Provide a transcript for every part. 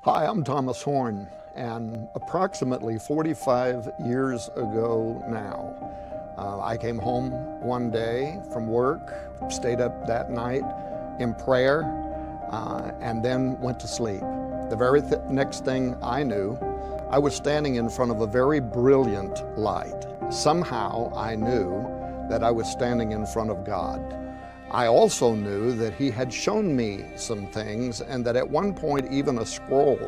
Hi, I'm Thomas Horn, and approximately 45 years ago now, I came home one day from work, stayed up that night in prayer, and then went to sleep. The very next thing I knew, I was standing in front of a very brilliant light. Somehow I knew that I was standing in front of God. I also knew that He had shown me some things, and that at one point even a scroll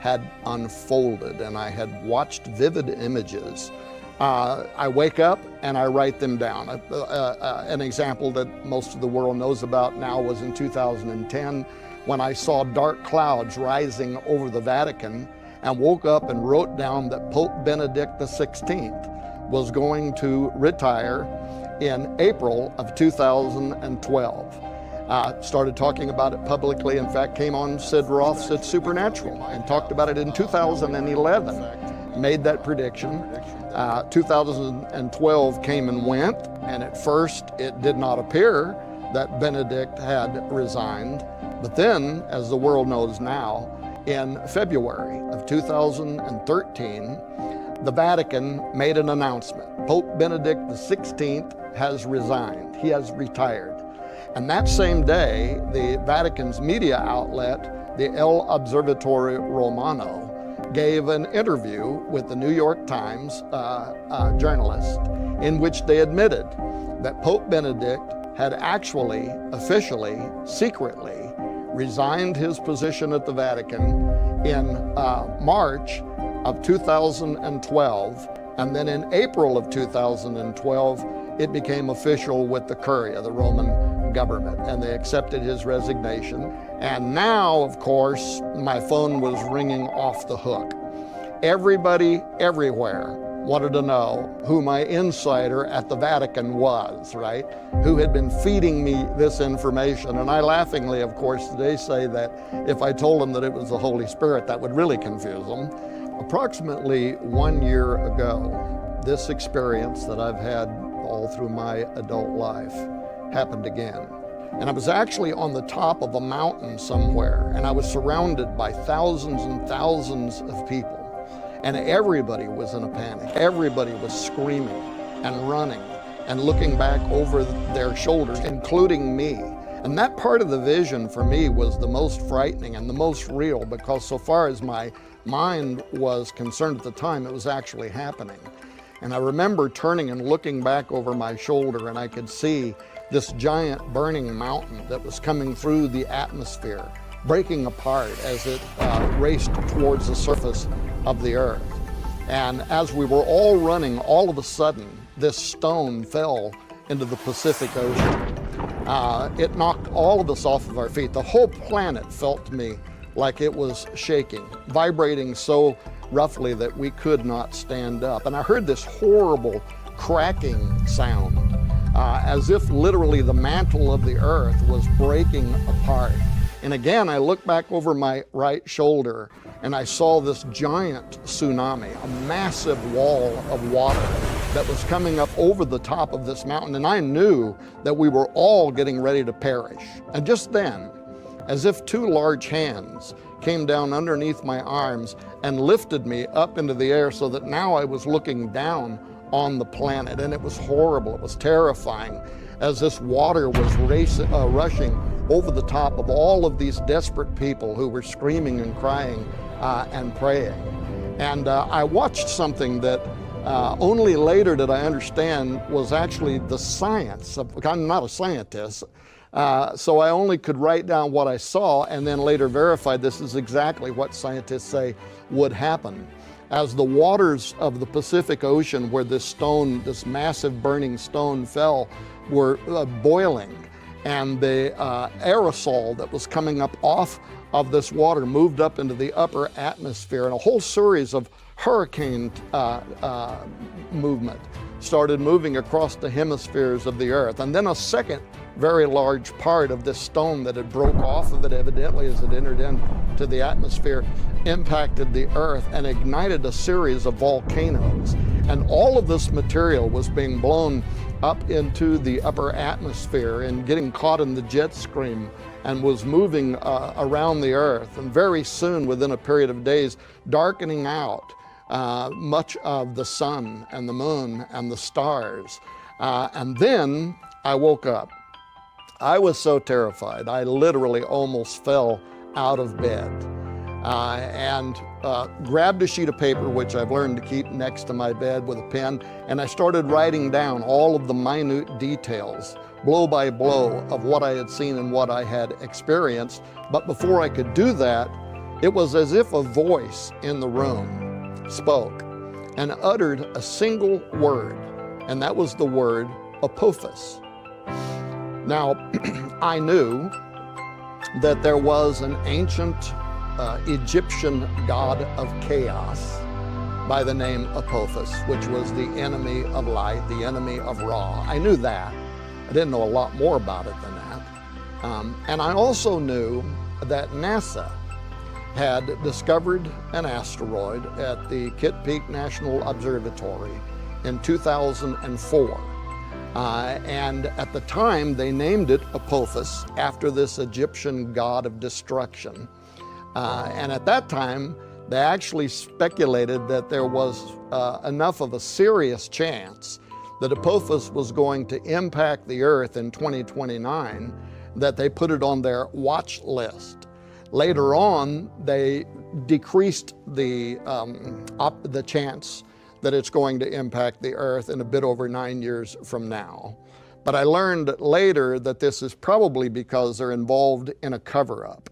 had unfolded, and I had watched vivid images. I wake up and I write them down. An example that most of the world knows about now was in 2010, when I saw dark clouds rising over the Vatican, and woke up and wrote down that Pope Benedict XVI was going to retire in April of 2012. Started talking about it publicly. In fact, came on Sid Roth's It's Supernatural and talked about it in 2011. Made that prediction. 2012 came and went, and at first it did not appear that Benedict had resigned. But then, as the world knows now, in February of 2013, the Vatican made an announcement. Pope Benedict XVI has resigned. He has retired. And that same day, the Vatican's media outlet, the El Observatore Romano, gave an interview with the New York Times journalist in which they admitted that Pope Benedict had actually, officially, secretly resigned his position at the Vatican in March of 2012, and then in April of 2012, it became official with the Curia, the Roman government, and they accepted his resignation. And now, of course, my phone was ringing off the hook. Everybody, everywhere, wanted to know who my insider at the Vatican was, right? Who had been feeding me this information. And I laughingly, of course, today say that if I told them that it was the Holy Spirit, that would really confuse them. Approximately 1 year ago, this experience that I've had all through my adult life happened again. And I was actually on the top of a mountain somewhere, and I was surrounded by thousands and thousands of people. And everybody was in a panic. Everybody was screaming and running and looking back over their shoulders, including me. And that part of the vision for me was the most frightening and the most real, because so far as my mind was concerned at the time, it was actually happening. And I remember turning and looking back over my shoulder, and I could see this giant burning mountain that was coming through the atmosphere, breaking apart as it raced towards the surface of the earth. And as we were all running, all of a sudden, this stone fell into the Pacific Ocean. It knocked all of us off of our feet. The whole planet felt to me like it was shaking, vibrating so roughly that we could not stand up. And I heard this horrible cracking sound, as if literally the mantle of the earth was breaking apart. And again, I looked back over my right shoulder, and I saw this giant tsunami, a massive wall of water that was coming up over the top of this mountain. And I knew that we were all getting ready to perish. And just then, as if two large hands came down underneath my arms and lifted me up into the air, so that now I was looking down on the planet. And it was horrible, it was terrifying, as this water was rushing over the top of all of these desperate people who were screaming and crying and praying. And I watched something that only later did I understand was actually the science of, I'm not a scientist, so I only could write down what I saw, and then later verified this is exactly what scientists say would happen. As the waters of the Pacific Ocean, where this stone, this massive burning stone fell, were boiling, and the aerosol that was coming up off of this water moved up into the upper atmosphere, and a whole series of hurricane movement started moving across the hemispheres of the earth. And then a second very large part of this stone that had broke off of it, evidently as it entered into the atmosphere, impacted the earth and ignited a series of volcanoes. And all of this material was being blown up into the upper atmosphere and getting caught in the jet stream and was moving around the earth, and very soon, within a period of days, darkening out much of the sun and the moon and the stars. And then I woke up. I was so terrified, I literally almost fell out of bed. And grabbed a sheet of paper, which I've learned to keep next to my bed, with a pen, and I started writing down all of the minute details, blow by blow, of what I had seen and what I had experienced. But before I could do that, it was as if a voice in the room spoke and uttered a single word, and that was the word Apophis. Now, I knew that there was an ancient Egyptian god of chaos by the name Apophis, which was the enemy of light, the enemy of Ra. I knew that. I didn't know a lot more about it than that. And I also knew that NASA had discovered an asteroid at the Kitt Peak National Observatory in 2004. And at the time, they named it Apophis after this Egyptian god of destruction. And at that time, they actually speculated that there was enough of a serious chance that Apophis was going to impact the earth in 2029 that they put it on their watch list. Later on, they decreased the chance that it's going to impact the earth in a bit over 9 years from now. But I learned later that this is probably because they're involved in a cover-up,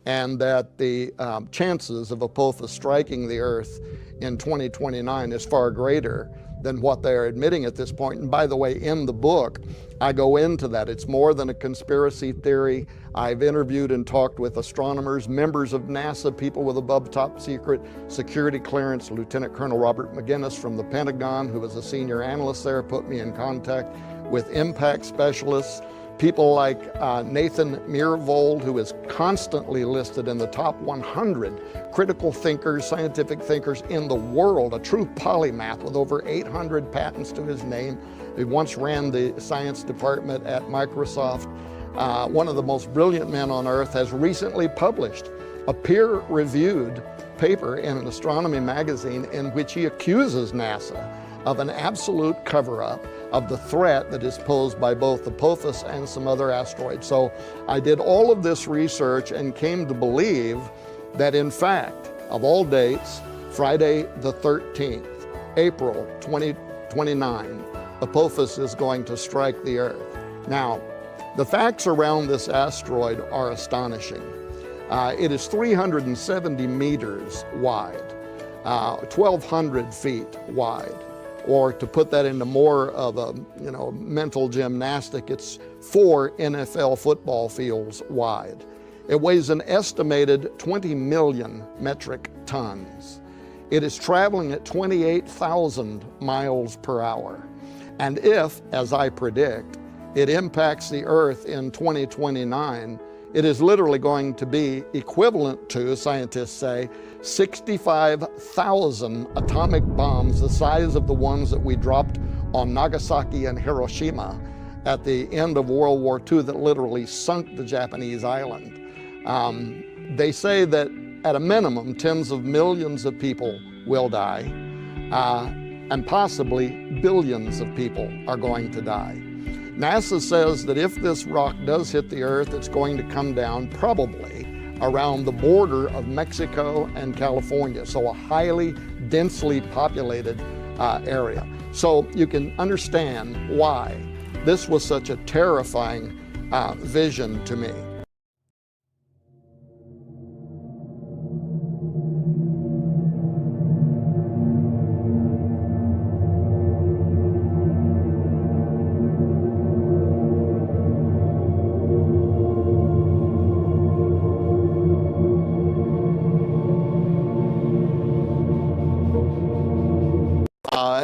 and that the chances of Apophis striking the earth in 2029 is far greater than what they are admitting at this point. And by the way, in the book, I go into that. It's more than a conspiracy theory. I've interviewed and talked with astronomers, members of NASA, people with above top secret security clearance. Lieutenant Colonel Robert McGinnis from the Pentagon, who was a senior analyst there, put me in contact with impact specialists. People like Nathan Myhrvold, who is constantly listed in the top 100 critical thinkers, scientific thinkers in the world, a true polymath with over 800 patents to his name. He once ran the science department at Microsoft. One of the most brilliant men on earth has recently published a peer-reviewed paper in an astronomy magazine in which he accuses NASA of an absolute cover-up of the threat that is posed by both Apophis and some other asteroids. So I did all of this research and came to believe that, in fact, of all dates, Friday the 13th, April 2029, Apophis is going to strike the earth. Now, the facts around this asteroid are astonishing. It is 370 meters wide, 1,200 feet wide. Or to put that into more of a mental gymnastic, it's 4 NFL football fields wide. It weighs an estimated 20 million metric tons. It is traveling at 28,000 miles per hour. And if, as I predict, it impacts the Earth in 2029, it is literally going to be equivalent to, scientists say, 65,000 atomic bombs the size of the ones that we dropped on Nagasaki and Hiroshima at the end of World War II that literally sunk the Japanese island. They say that at a minimum, tens of millions of people will die, and possibly billions of people are going to die. NASA says that if this rock does hit the Earth, it's going to come down probably around the border of Mexico and California, so a highly densely populated area. So you can understand why this was such a terrifying vision to me.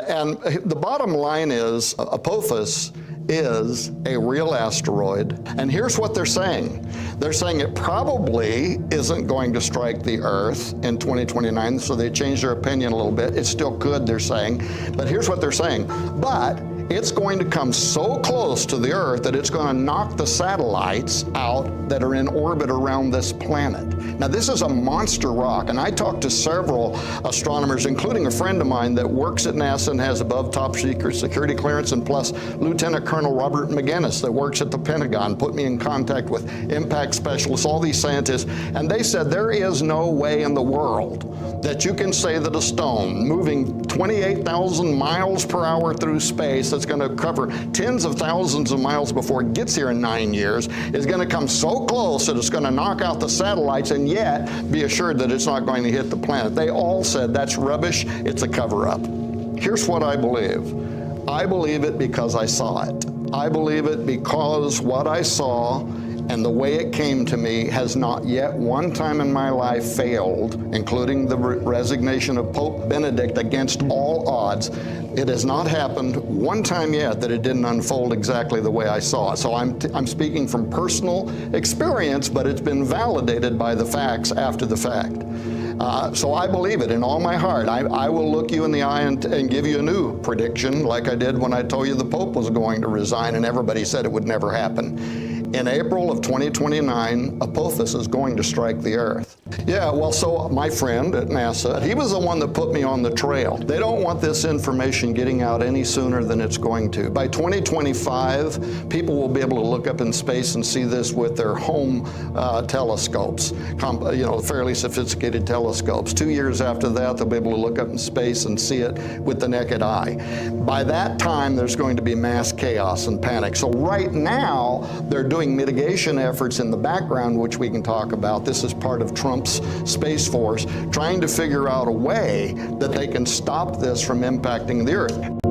And the bottom line is, Apophis is a real asteroid. And here's what they're saying. They're saying it probably isn't going to strike the Earth in 2029, so they changed their opinion a little bit. It still could, they're saying. But here's what they're saying. But it's going to come so close to the Earth that it's going to knock the satellites out that are in orbit around this planet. Now, this is a monster rock, and I talked to several astronomers, including a friend of mine that works at NASA and has above top secret security clearance, and plus Lieutenant Colonel Robert McGinnis that works at the Pentagon, put me in contact with impact specialists, all these scientists, and they said there is no way in the world that you can say that a stone moving 28,000 miles per hour through space that's going to cover tens of thousands of miles before it gets here in 9 years is going to come so close that it's going to knock out the satellites and yet be assured that it's not going to hit the planet. They all said that's rubbish, it's a cover-up. Here's what I believe. I believe it because I saw it. I believe it because what I saw and the way it came to me has not yet one time in my life failed, including the resignation of Pope Benedict against all odds. It has not happened one time yet that it didn't unfold exactly the way I saw it. So I'm speaking from personal experience, but it's been validated by the facts after the fact. So I believe it in all my heart. I will look you in the eye and give you a new prediction like I did when I told you the Pope was going to resign and everybody said it would never happen. In April of 2029, Apophis is going to strike the Earth. Yeah, well, so my friend at NASA, he was the one that put me on the trail. They don't want this information getting out any sooner than it's going to. By 2025, people will be able to look up in space and see this with their home telescopes, fairly sophisticated telescopes. 2 years after that, they'll be able to look up in space and see it with the naked eye. By that time, there's going to be mass chaos and panic. So right now, they're doing mitigation efforts in the background, which we can talk about. This is part of Trump's Space Force, trying to figure out a way that they can stop this from impacting the Earth.